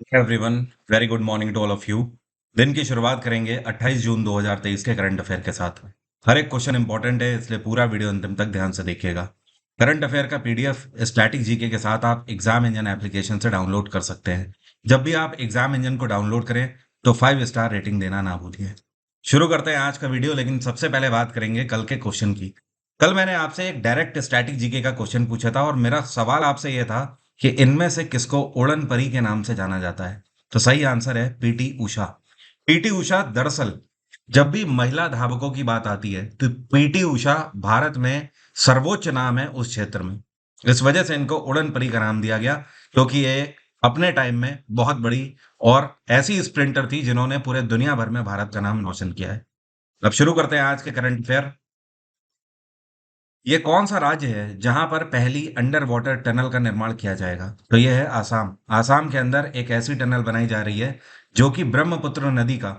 Everyone, very good morning to all of you. दिन की शुरुआत करेंगे 28 जून 2023 के करंट अफेयर के साथ। हर एक क्वेश्चन इंपॉर्टेंट है, इसलिए पूरा वीडियो अंतिम तक ध्यान से देखिएगा। करंट अफेयर का पीडीएफ स्टैटिक जीके के साथ आप एग्जाम इंजन एप्लीकेशन से डाउनलोड कर सकते हैं। जब भी आप एग्जाम इंजन को डाउनलोड करें तो 5 स्टार रेटिंग देना ना भूलिए। शुरू करते हैं आज का वीडियो, लेकिन सबसे पहले बात करेंगे कल के क्वेश्चन की। कल मैंने आपसे एक डायरेक्ट स्टैटिक जीके का क्वेश्चन पूछा था और मेरा सवाल आपसे यह था कि इनमें से किसको उड़न परी के नाम से जाना जाता है। तो सही आंसर है पीटी उषा। पीटी उषा दरअसल, जब भी महिला धावकों की बात आती है तो पीटी उषा भारत में सर्वोच्च नाम है उस क्षेत्र में। इस वजह से इनको उड़न परी का नाम दिया गया, क्योंकि ये अपने टाइम में बहुत बड़ी और ऐसी स्प्रिंटर थी जिन्होंने पूरे दुनिया भर में भारत का नाम रोशन किया है। अब शुरू करते हैं आज के करंट अफेयर। ये कौन सा राज्य है जहां पर पहली अंडर वाटर टनल का निर्माण किया जाएगा? तो ये है आसाम। आसाम के अंदर एक ऐसी टनल बनाई जा रही है जो कि ब्रह्मपुत्र नदी का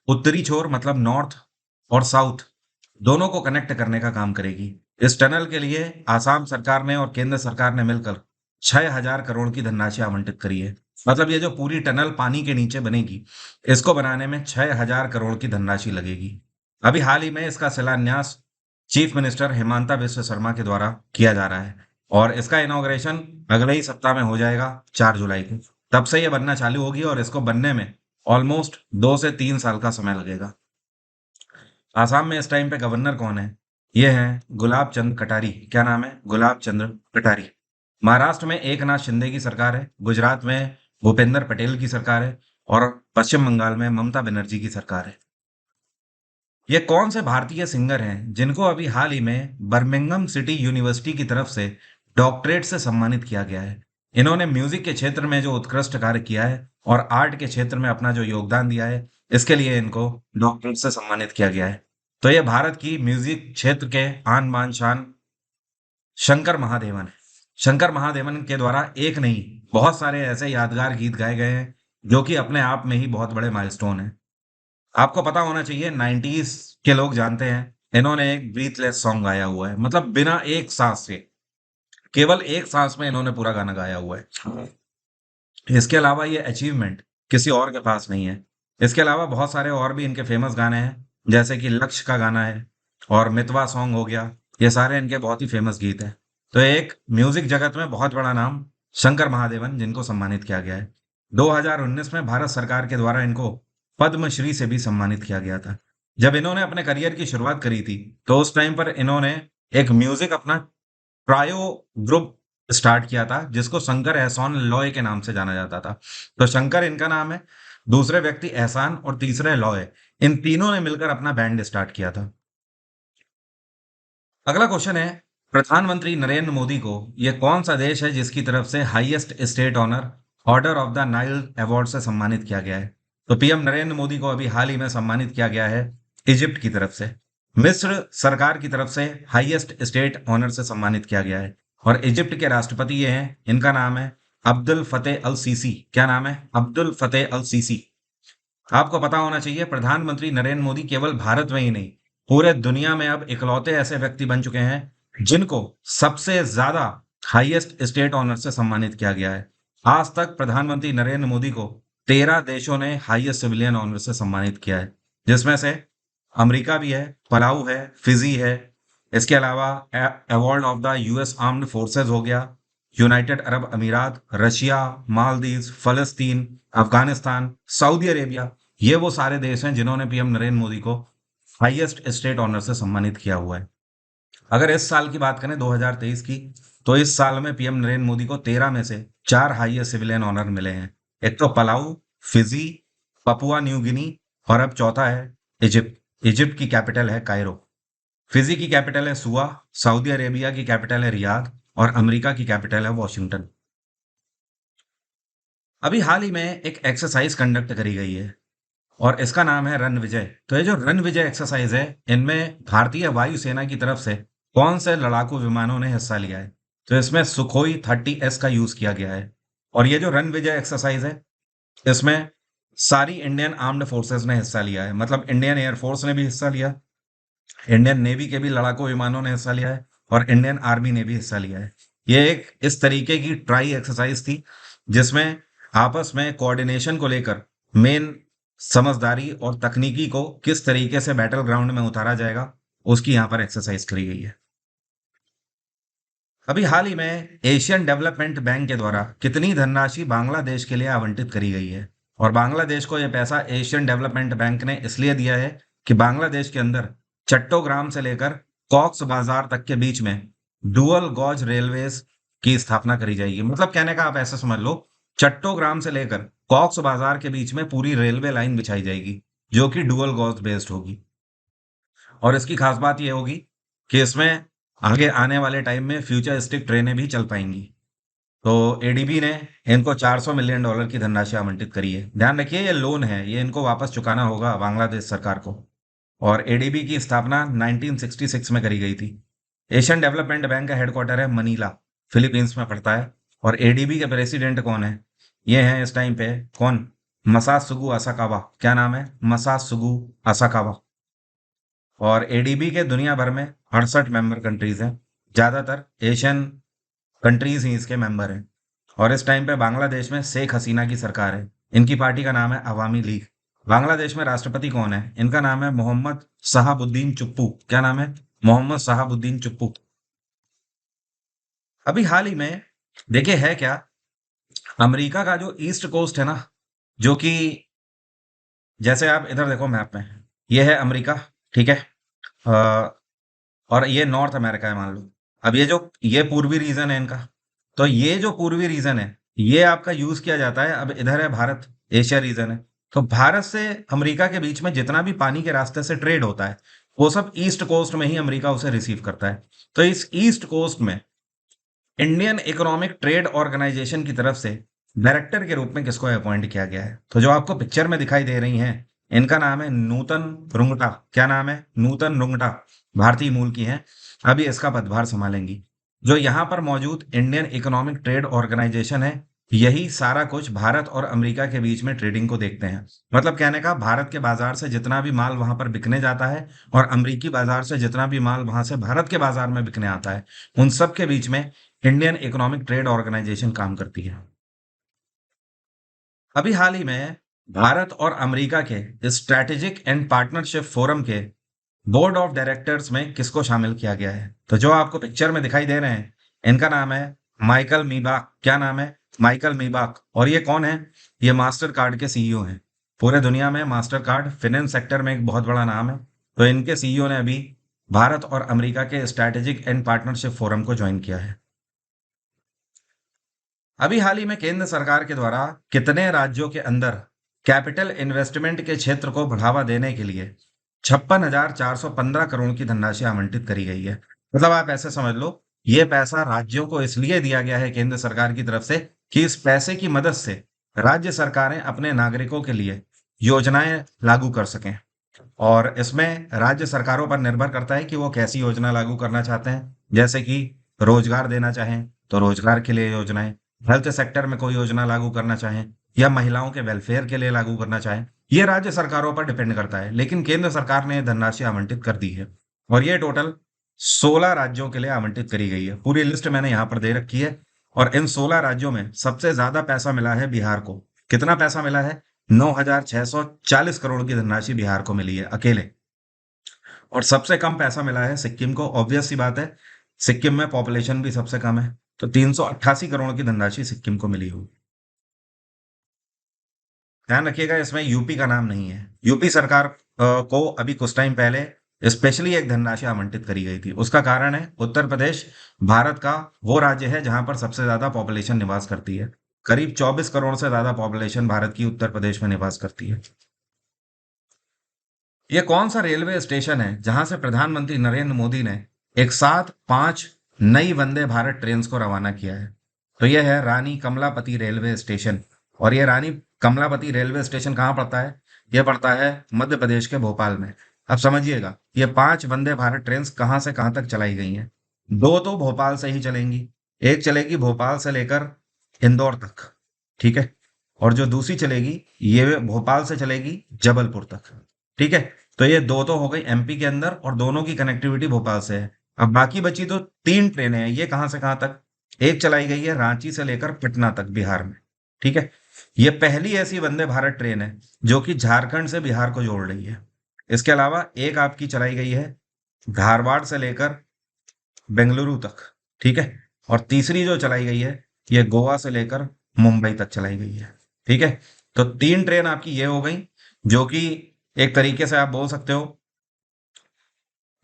उत्तरी छोर, मतलब नॉर्थ और साउथ, दोनों को कनेक्ट करने का काम करेगी। इस टनल के लिए आसाम सरकार ने और केंद्र सरकार ने मिलकर 6,000 करोड़ की धनराशि आवंटित करी है। मतलब ये जो पूरी टनल पानी के नीचे बनेगी, इसको बनाने में 6,000 करोड़ की धनराशि लगेगी। अभी हाल ही में इसका शिलान्यास चीफ मिनिस्टर हिमांता बिस्वा शर्मा के द्वारा किया जा रहा है और इसका इनॉग्रेशन अगले ही सप्ताह में हो जाएगा, 4 जुलाई को। तब से ये बनना चालू होगी और इसको बनने में ऑलमोस्ट 2 से 3 साल का समय लगेगा। आसाम में इस टाइम पे गवर्नर कौन है? ये हैं गुलाब चंद कटारी। क्या नाम है? गुलाब चंद्र कटारी। महाराष्ट्र में एकनाथ शिंदे की सरकार है, गुजरात में भूपेंद्र पटेल की सरकार है और पश्चिम बंगाल में ममता बनर्जी की सरकार है। ये कौन से भारतीय सिंगर हैं जिनको अभी हाल ही में बर्मिंघम सिटी यूनिवर्सिटी की तरफ से डॉक्टरेट से सम्मानित किया गया है? इन्होंने म्यूजिक के क्षेत्र में जो उत्कृष्ट कार्य किया है और आर्ट के क्षेत्र में अपना जो योगदान दिया है, इसके लिए इनको डॉक्टरेट से सम्मानित किया गया है। तो ये भारत की म्यूजिक क्षेत्र के आन बान शान शंकर महादेवन है। शंकर महादेवन के द्वारा एक नहीं, बहुत सारे ऐसे यादगार गीत गाए गए हैं जो कि अपने आप में ही बहुत बड़े माइलस्टोन हैं। आपको पता होना चाहिए, 90s के लोग जानते हैं, इन्होंने एक ब्रीथलेस सॉन्ग गाया हुआ है, मतलब बिना एक सांस से, केवल एक सांस में इन्होंने पूरा गाना गाया हुआ है। इसके अलावा ये अचीवमेंट किसी और के पास नहीं है। इसके अलावा बहुत सारे और भी इनके फेमस गाने हैं, जैसे कि लक्ष्य का गाना है और मितवा सॉन्ग हो गया। ये सारे इनके बहुत ही फेमस गीत हैं। तो एक म्यूजिक जगत में बहुत बड़ा नाम शंकर महादेवन, जिनको सम्मानित किया गया है। 2019 में भारत सरकार के द्वारा इनको पद्मश्री से भी सम्मानित किया गया था। जब इन्होंने अपने करियर की शुरुआत करी थी तो उस टाइम पर इन्होंने एक म्यूजिक अपना ट्रायो ग्रुप स्टार्ट किया था, जिसको शंकर एहसान लॉय के नाम से जाना जाता था। तो शंकर इनका नाम है, दूसरे व्यक्ति एहसान और तीसरे लॉय। इन तीनों ने मिलकर अपना बैंड स्टार्ट किया था। अगला क्वेश्चन है, प्रधानमंत्री नरेंद्र मोदी को यह कौन सा देश है जिसकी तरफ से highest state honour order of the Nile award से सम्मानित किया गया है? तो पीएम नरेंद्र मोदी को अभी हाल ही में सम्मानित किया गया है इजिप्ट की तरफ से। मिस्र सरकार की तरफ से हाईएस्ट स्टेट ऑनर से सम्मानित किया गया है और इजिप्ट के राष्ट्रपति ये हैं, इनका नाम है अब्दुल फतेह अल सीसी। क्या नाम है? अब्दुल फतेह अल सीसी। आपको पता होना चाहिए, प्रधानमंत्री नरेंद्र मोदी केवल भारत में ही नहीं, पूरे दुनिया में अब इकलौते ऐसे व्यक्ति बन चुके हैं जिनको सबसे ज्यादा हाईएस्ट स्टेट ऑनर से सम्मानित किया गया है। आज तक प्रधानमंत्री नरेंद्र मोदी को 13 देशों ने हाईएस्ट सिविलियन ऑनर से सम्मानित किया है, जिसमें से अमेरिका भी है, पलाऊ है, फिजी है। इसके अलावा award of the US armed forces हो गया, यूनाइटेड अरब अमीरात, रशिया, मालदीव, फलस्तीन, अफगानिस्तान, सऊदी अरेबिया। ये वो सारे देश हैं जिन्होंने पीएम नरेंद्र मोदी को हाईएस्ट स्टेट ऑनर से सम्मानित किया हुआ है। अगर इस साल की बात करें 2023 की, तो इस साल में पीएम नरेंद्र मोदी को 13 में से 4 हाईएस्ट सिविलियन ऑनर मिले हैं। एक तो Palau, Fiji, Papua New Guinea और अब चौथा है इजिप्ट। इजिप्ट की कैपिटल है कायरो, फिजी की कैपिटल है सुआ, सऊदी अरेबिया की कैपिटल है रियाद और अमेरिका की कैपिटल है वॉशिंगटन। अभी हाल ही में एक एक्सरसाइज कंडक्ट करी गई है और इसका नाम है रन विजय। तो ये जो रन विजय एक्सरसाइज है, इनमें भारतीय वायुसेना की तरफ से कौन से लड़ाकू विमानों ने हिस्सा लिया है? तो इसमें सुखोई 30S का यूज किया गया है। और ये जो रन विजय एक्सरसाइज है, इसमें सारी इंडियन आर्म्ड फोर्सेस ने हिस्सा लिया है, मतलब इंडियन एयरफोर्स ने भी हिस्सा लिया, इंडियन नेवी के भी लड़ाकू विमानों ने हिस्सा लिया है और इंडियन आर्मी ने भी हिस्सा लिया है। ये एक इस तरीके की ट्राई एक्सरसाइज थी जिसमें आपस में कोऑर्डिनेशन को लेकर मेन समझदारी और तकनीकी को किस तरीके से बैटल ग्राउंड में उतारा जाएगा, उसकी यहाँ पर एक्सरसाइज करी गई है। अभी हाल ही में एशियन डेवलपमेंट बैंक के द्वारा कितनी धनराशि बांग्लादेश के लिए आवंटित करी गई है, और बांग्लादेश को यह पैसा एशियन डेवलपमेंट बैंक ने इसलिए दिया है कि बांग्लादेश के अंदर चट्टोग्राम से लेकर कॉक्स बाजार तक के बीच में डुअल गॉज रेलवेज की स्थापना करी जाएगी। मतलब कहने का आप ऐसा समझ लो, चट्टोग्राम से लेकर कॉक्स बाजार के बीच में पूरी रेलवे लाइन बिछाई जाएगी, जो कि डुअल गॉज बेस्ड होगी। और इसकी खास बात यह होगी कि इसमें आगे आने वाले टाइम में फ्यूचरिस्टिक ट्रेनें भी चल पाएंगी। तो एडीबी ने इनको $400 मिलियन की धनराशि आवंटित करी है। ध्यान रखिए, ये लोन है, ये इनको वापस चुकाना होगा बांग्लादेश सरकार को। और एडीबी की स्थापना 1966 में करी गई थी। एशियन डेवलपमेंट बैंक का हेडक्वार्टर है मनीला, फिलीपींस में पड़ता है। और एडीबी के प्रेसिडेंट कौन है? ये हैं इस टाइम पे कौन? मसात्सुगु असाकावा। क्या नाम है? मसात्सुगु असाकावा। और एडीबी के दुनिया भर में 68 मेंबर कंट्रीज हैं। ज्यादातर एशियन कंट्रीज ही इसके मेंबर हैं। और इस टाइम पे बांग्लादेश में शेख हसीना की सरकार है। इनकी पार्टी का नाम है अवामी लीग। बांग्लादेश में राष्ट्रपति कौन है? इनका नाम है मोहम्मद शहाबुद्दीन चुप्पू। क्या नाम है? मोहम्मद शहाबुद्दीन चुप्पू। अभी हाल ही में देखिए है क्या, अमेरिका का जो ईस्ट कोस्ट है ना, जो कि जैसे आप इधर देखो मैप में, ये है अमेरिका, ठीक है। अ, और ये नॉर्थ अमेरिका है मान लो। अब ये पूर्वी रीजन है इनका। तो ये जो पूर्वी रीजन है, ये आपका यूज किया जाता है। अब इधर है भारत, एशिया रीजन है। तो भारत से अमेरिका के बीच में जितना भी पानी के रास्ते से ट्रेड होता है, वो सब ईस्ट कोस्ट में ही अमेरिका उसे रिसीव करता है। तो इस ईस्ट कोस्ट में इंडियन इकोनॉमिक ट्रेड ऑर्गेनाइजेशन की तरफ से डायरेक्टर के रूप में किसको अपॉइंट किया गया है? तो जो आपको पिक्चर में दिखाई दे रही हैं, इनका नाम है नूतन रुंगटा। क्या नाम है? नूतन रुंगटा। भारतीय मूल की हैं, अभी इसका पदभार संभालेंगी। जो यहाँ पर मौजूद इंडियन इकोनॉमिक ट्रेड ऑर्गेनाइजेशन है, यही सारा कुछ भारत और अमेरिका के बीच में ट्रेडिंग को देखते हैं। मतलब कहने का, भारत के बाजार से जितना भी माल वहां पर बिकने जाता है और अमेरिकी बाजार से जितना भी माल वहां से भारत के बाजार में बिकने आता है, उन सब के बीच में इंडियन इकोनॉमिक ट्रेड ऑर्गेनाइजेशन काम करती है। अभी हाल ही में भारत और अमेरिका के स्ट्रैटेजिक एंड पार्टनरशिप फोरम के बोर्ड ऑफ डायरेक्टर्स में किसको शामिल किया गया है? तो जो आपको पिक्चर में दिखाई दे रहे हैं, इनका नाम है माइकल मीबाक। क्या नाम है? माइकल मीबाक। और ये कौन है? ये मास्टर कार्ड के सीईओ हैं। पूरे दुनिया में मास्टर कार्ड फाइनेंस सेक्टर में एक बहुत बड़ा नाम है। तो इनके सीईओ ने अभी भारत और अमेरिका के स्ट्रैटेजिक एंड पार्टनरशिप फोरम को ज्वाइन किया है। अभी हाल ही में केंद्र सरकार के द्वारा कितने राज्यों के अंदर कैपिटल इन्वेस्टमेंट के क्षेत्र को बढ़ावा देने के लिए 56,415 करोड़ की धनराशि आवंटित करी गई है? मतलब आप ऐसे समझ लो, ये पैसा राज्यों को इसलिए दिया गया है केंद्र सरकार की तरफ से कि इस पैसे की मदद से राज्य सरकारें अपने नागरिकों के लिए योजनाएं लागू कर सकें। और इसमें राज्य सरकारों पर निर्भर करता है कि वो कैसी योजना लागू करना चाहते हैं। जैसे कि रोजगार देना चाहें तो रोजगार के लिए योजनाएं, हेल्थ सेक्टर में कोई योजना लागू करना चाहें, या महिलाओं के वेलफेयर के लिए लागू करना चाहें, ये राज्य सरकारों पर डिपेंड करता है। लेकिन केंद्र सरकार ने धनराशि आवंटित कर दी है, और ये टोटल 16 राज्यों के लिए आवंटित करी गई है। पूरी लिस्ट मैंने यहाँ पर दे रखी है। और इन 16 राज्यों में सबसे ज्यादा पैसा मिला है बिहार को। कितना पैसा मिला है? 9,640 करोड़ की धनराशि बिहार को मिली है अकेले। और सबसे कम पैसा मिला है सिक्किम को। ऑब्वियस सी बात है, सिक्किम में पॉपुलेशन भी सबसे कम है। तो 388 करोड़ की धनराशि सिक्किम को मिली होगी। ध्यान रखिएगा, इसमें यूपी का नाम नहीं है। यूपी सरकार को अभी कुछ टाइम पहले स्पेशली एक धनराशि आवंटित करी गई थी। उसका कारण है उत्तर प्रदेश भारत का वो राज्य है जहां पर सबसे ज्यादा पॉपुलेशन निवास करती है। करीब 24 करोड़ से ज्यादा पॉपुलेशन भारत की उत्तर प्रदेश में निवास करती है। ये कौन सा रेलवे स्टेशन है जहां से प्रधानमंत्री नरेंद्र मोदी ने एक साथ 5 नई वंदे भारत ट्रेन को रवाना किया है? तो यह है रानी कमलापति रेलवे स्टेशन। और ये रानी कमलापति रेलवे स्टेशन कहाँ पड़ता है? यह पड़ता है मध्य प्रदेश के भोपाल में। अब समझिएगा, ये 5 वंदे भारत ट्रेन कहाँ से कहाँ तक चलाई गई हैं। 2 तो भोपाल से ही चलेंगी, एक चलेगी भोपाल से लेकर इंदौर तक, ठीक है। और जो दूसरी चलेगी, ये भोपाल से चलेगी जबलपुर तक, ठीक है। तो ये 2 तो हो गई एमपी के अंदर, और दोनों की कनेक्टिविटी भोपाल से है। अब बाकी बची तो 3 ट्रेनें हैं। ये कहाँ से कहाँ तक? एक चलाई गई है रांची से लेकर पटना तक बिहार में, ठीक है। ये पहली ऐसी वंदे भारत ट्रेन है जो कि झारखंड से बिहार को जोड़ रही है। इसके अलावा एक आपकी चलाई गई है धारवाड़ से लेकर बेंगलुरु तक, ठीक है। और तीसरी जो चलाई गई है ये गोवा से लेकर मुंबई तक चलाई गई है, ठीक है। तो तीन ट्रेन आपकी ये हो गई जो कि एक तरीके से आप बोल सकते हो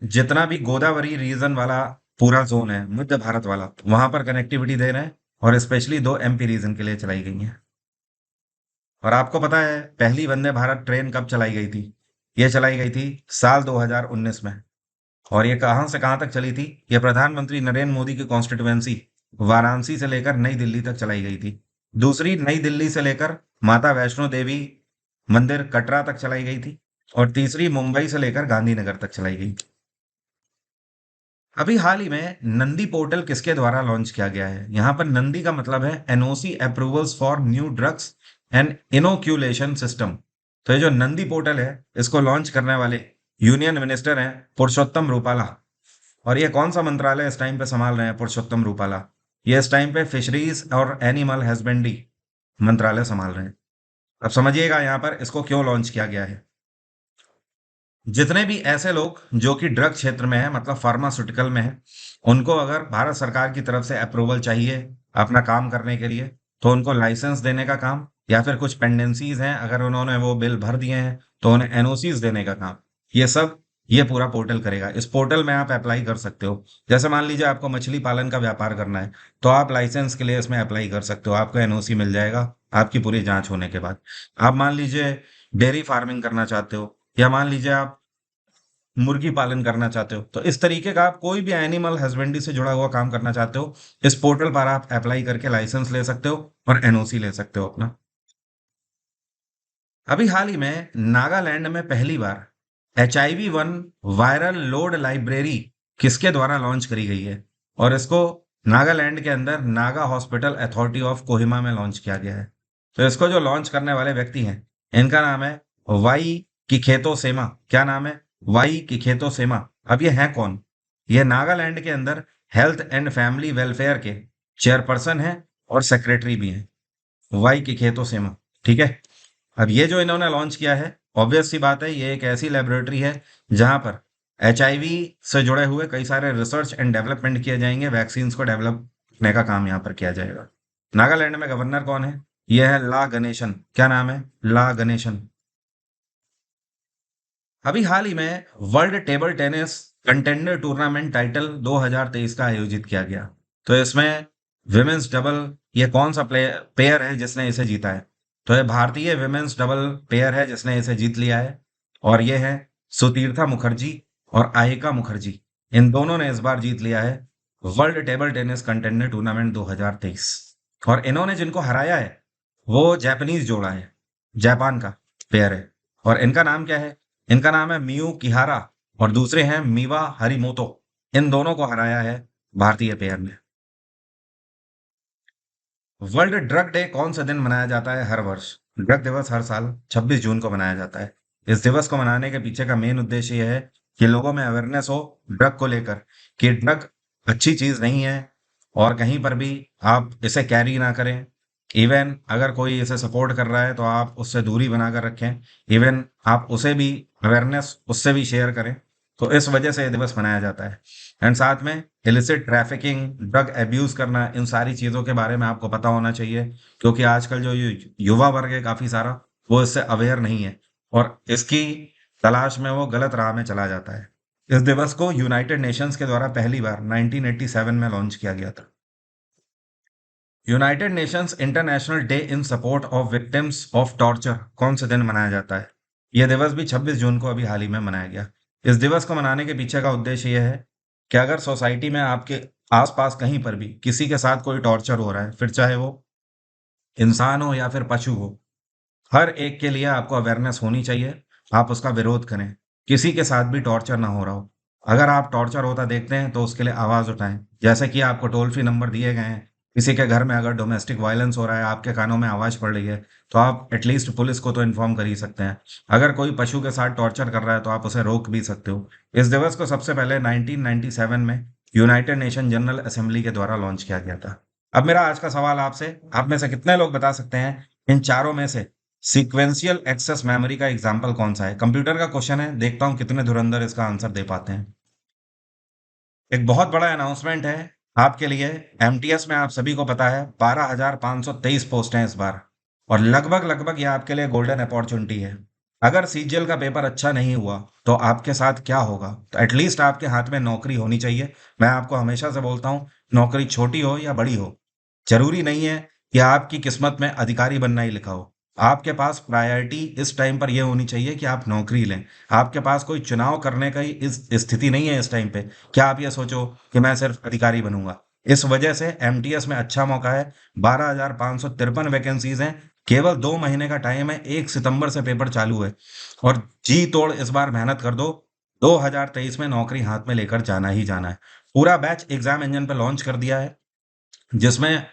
जितना भी गोदावरी रीजन वाला पूरा जोन है मध्य भारत वाला, वहां पर कनेक्टिविटी दे रहे हैं। और स्पेशली दो एमपी रीजन के लिए चलाई गई हैं। और आपको पता है पहली वंदे भारत ट्रेन कब चलाई गई थी? ये चलाई गई थी साल 2019 में। और ये कहाँ से कहाँ तक चली थी? ये प्रधानमंत्री नरेंद्र मोदी की कॉन्स्टिट्यूएंसी वाराणसी से लेकर नई दिल्ली तक चलाई गई थी। दूसरी नई दिल्ली से लेकर माता वैष्णो देवी मंदिर कटरा तक चलाई गई थी। और तीसरी मुंबई से लेकर गांधीनगर तक चलाई गई। अभी हाल ही में नंदी पोर्टल किसके द्वारा लॉन्च किया गया है? यहाँ पर नंदी का मतलब है NOC approvals for new drugs and inoculation system. तो ये जो नंदी पोर्टल है इसको लॉन्च करने वाले यूनियन मिनिस्टर हैं पुरुषोत्तम रूपाला। और ये कौन सा मंत्रालय इस टाइम पे संभाल रहे हैं पुरुषोत्तम रूपाला? ये इस टाइम पे फिशरीज और एनिमल हस्बेंड्री मंत्रालय संभाल रहे हैं। अब समझिएगा यहाँ पर इसको क्यों लॉन्च किया गया है। जितने भी ऐसे लोग जो कि ड्रग क्षेत्र में है, मतलब फार्मास्यूटिकल में है, उनको अगर भारत सरकार की तरफ से अप्रूवल चाहिए अपना काम करने के लिए, तो उनको लाइसेंस देने का काम, या फिर कुछ पेंडेंसीज हैं अगर उन्होंने वो बिल भर दिए हैं तो उन्हें एनओसीज देने का काम, ये सब ये पूरा पोर्टल करेगा। इस पोर्टल में आप अप्लाई कर सकते हो। जैसे मान लीजिए आपको मछली पालन का व्यापार करना है, तो आप लाइसेंस के लिए इसमें अप्लाई कर सकते हो, आपको एनओसी मिल जाएगा आपकी पूरी जांच होने के बाद। आप मान लीजिए डेयरी फार्मिंग करना चाहते हो, या मान लीजिए आप मुर्गी पालन करना चाहते हो, तो इस तरीके का आप कोई भी एनिमल हस्बेंड्री से जुड़ा हुआ काम करना चाहते हो, इस पोर्टल पर आप अप्लाई करके लाइसेंस ले सकते हो और एनओसी ले सकते हो अपना। अभी हाल ही में नागालैंड में पहली बार HIV-1 वायरल लोड लाइब्रेरी किसके द्वारा लॉन्च करी गई है? और इसको नागालैंड के अंदर Naga hospital authority of Kohima में लॉन्च किया गया है। तो इसको जो लॉन्च करने वाले व्यक्ति हैं इनका नाम है वाई की खेतो सेमा। क्या नाम है? वाई की खेतो सेमा। अब ये हैं कौन? ये नागालैंड के अंदर हेल्थ एंड फैमिली वेलफेयर के चेयरपर्सन हैं और सेक्रेटरी भी हैं, वाई की खेतो सेमा, ठीक है। अब ये जो इन्होंने लॉन्च किया है, ऑब्वियस सी बात है ये एक ऐसी लेबोरेटरी है जहां पर HIV से जुड़े हुए कई सारे रिसर्च एंड डेवलपमेंट किए जाएंगे, वैक्सीन्स को डेवलप करने का काम यहाँ पर किया जाएगा। नागालैंड में गवर्नर कौन है? यह है ला गणेशन। क्या नाम है? ला गणेशन। अभी हाल ही में world table tennis contender tournament title 2023 का आयोजित किया गया। तो इसमें विमेंस डबल, ये कौन सा पेयर है जिसने इसे जीता है? तो ये भारतीय विमेंस डबल पेयर है जिसने इसे जीत लिया है। और ये है सुतीर्था मुखर्जी और आयिका मुखर्जी। इन दोनों ने इस बार जीत लिया है world table tennis contender tournament 2023। और इन्होंने जिनको हराया है वो जापानीज जोड़ा है, जापान का पेयर है। और इनका नाम क्या है? इनका नाम है मियू किहारा और दूसरे हैं मीवा हरिमोतो। इन दोनों को हराया है भारतीय पेयर ने। वर्ल्ड ड्रग डे कौन सा दिन मनाया जाता है हर वर्ष? ड्रग दिवस हर साल 26 जून को मनाया जाता है। इस दिवस को मनाने के पीछे का मेन उद्देश्य यह है कि लोगों में अवेयरनेस हो ड्रग को लेकर, कि ड्रग अच्छी चीज नहीं है और कहीं पर भी आप इसे कैरी ना करें। इवन अगर कोई इसे सपोर्ट कर रहा है तो आप उससे दूरी बनाकर रखें। इवन आप उसे भी अवेयरनेस उससे भी शेयर करें। तो इस वजह से ये दिवस मनाया जाता है। एंड साथ में इलिसिट ट्रैफिकिंग, ड्रग एब्यूज करना, इन सारी चीज़ों के बारे में आपको पता होना चाहिए, क्योंकि आजकल जो युवा वर्ग है काफ़ी सारा, वो इससे अवेयर नहीं है और इसकी तलाश में वो गलत राह में चला जाता है। इस दिवस को यूनाइटेड नेशंस के द्वारा पहली बार 1987 में लॉन्च किया गया था। United Nations international day in support of victims of torture कौन से दिन मनाया जाता है? यह दिवस भी 26 जून को अभी हाल ही में मनाया गया। इस दिवस को मनाने के पीछे का उद्देश्य यह है कि अगर सोसाइटी में आपके आसपास कहीं पर भी किसी के साथ कोई टॉर्चर हो रहा है, फिर चाहे वो इंसान हो या फिर पशु हो, हर एक के लिए आपको अवेयरनेस होनी चाहिए। आप उसका विरोध करें। किसी के साथ भी टॉर्चर ना हो रहा हो। अगर आप टॉर्चर होता देखते हैं तो उसके लिए आवाज़ उठाएं। जैसे कि आपको टोल फ्री नंबर दिए गए हैं। किसी के घर में अगर डोमेस्टिक वायलेंस हो रहा है, आपके कानों में आवाज़ पड़ रही है, तो आप एटलीस्ट पुलिस को तो इन्फॉर्म कर ही सकते हैं। अगर कोई पशु के साथ टॉर्चर कर रहा है तो आप उसे रोक भी सकते हो। इस दिवस को सबसे पहले 1997 में यूनाइटेड नेशन जनरल असेंबली के द्वारा लॉन्च किया गया था। अब मेरा आज का सवाल आपसे, आप में से कितने लोग बता सकते हैं इन चारों में से सीक्वेंशियल एक्सेस मेमोरी का एग्जाम्पल कौन सा है? कंप्यूटर का क्वेश्चन है, देखता हूं कितने धुरंधर इसका आंसर दे पाते हैं। एक बहुत बड़ा अनाउंसमेंट है आपके लिए। एमटीएस में आप सभी को पता है 12,523 पोस्ट हैं इस बार, और लगभग लगभग ये आपके लिए गोल्डन अपॉर्चुनिटी है। अगर सीजीएल का पेपर अच्छा नहीं हुआ तो आपके साथ क्या होगा? तो एटलीस्ट आपके हाथ में नौकरी होनी चाहिए। मैं आपको हमेशा से बोलता हूँ, नौकरी छोटी हो या बड़ी हो, जरूरी नहीं है कि आपकी किस्मत में अधिकारी बनना ही लिखा हो। आपके पास प्रायोरिटी इस टाइम पर यह होनी चाहिए कि आप नौकरी लें। आपके पास कोई चुनाव करने का ही इस स्थिति नहीं है इस टाइम पे। क्या आप ये सोचो कि मैं सिर्फ अधिकारी बनूंगा? इस वजह से एमटीएस में अच्छा मौका है। 12,553 वैकेंसीज हैं। केवल 2 महीने का टाइम है, 1 सितंबर से पेपर चालू है। और जी तोड़ इस बार मेहनत कर दो। 2023 में नौकरी हाथ में लेकर जाना ही जाना है। पूरा बैच एग्जाम इंजन पे लॉन्च कर दिया है, जिसमें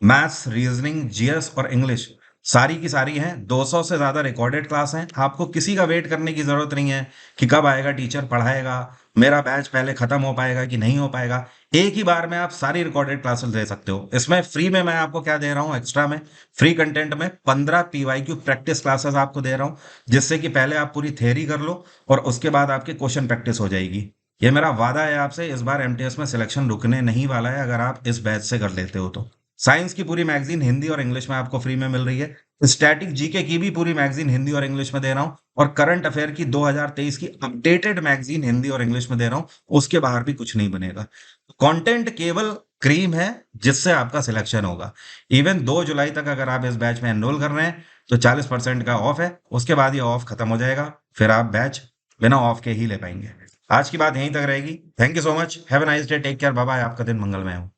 मैथ्स, रीजनिंग, जीएस और इंग्लिश सारी की सारी हैं। 200 से ज़्यादा रिकॉर्डेड क्लास हैं। आपको किसी का वेट करने की ज़रूरत नहीं है कि कब आएगा टीचर पढ़ाएगा, मेरा बैच पहले ख़त्म हो पाएगा कि नहीं हो पाएगा। एक ही बार में आप सारी रिकॉर्डेड क्लासेस दे सकते हो। इसमें फ्री में मैं आपको क्या दे रहा हूँ एक्स्ट्रा में? फ्री कंटेंट में 15 पीवाईक्यू प्रैक्टिस क्लासेस आपको दे रहा हूँ, जिससे कि पहले आप पूरी थ्योरी कर लो और उसके बाद आपकी क्वेश्चन प्रैक्टिस हो जाएगी। ये मेरा वादा है आपसे, इस बार एमटीएस में सिलेक्शन रुकने नहीं वाला है अगर आप इस बैच से कर लेते हो तो। साइंस की पूरी मैगजीन हिंदी और इंग्लिश में आपको फ्री में मिल रही है। स्टैटिक जीके की भी पूरी मैगजीन हिंदी और इंग्लिश में दे रहा हूँ, और करंट अफेयर की 2023 की अपडेटेड मैगजीन हिंदी और इंग्लिश में दे रहा हूँ। उसके बाहर भी कुछ नहीं बनेगा। कंटेंट केवल क्रीम है जिससे आपका सिलेक्शन होगा। इवन 2 जुलाई तक अगर आप इस बैच में एनरोल कर रहे हैं तो 40% का ऑफ है। उसके बाद ये ऑफ खत्म हो जाएगा, फिर आप बैच बिना ऑफ के ही ले पाएंगे। आज की बात यहीं तक रहेगी। Thank you so much, have a nice day, take care, bye bye. आपका दिन मंगलमय हो।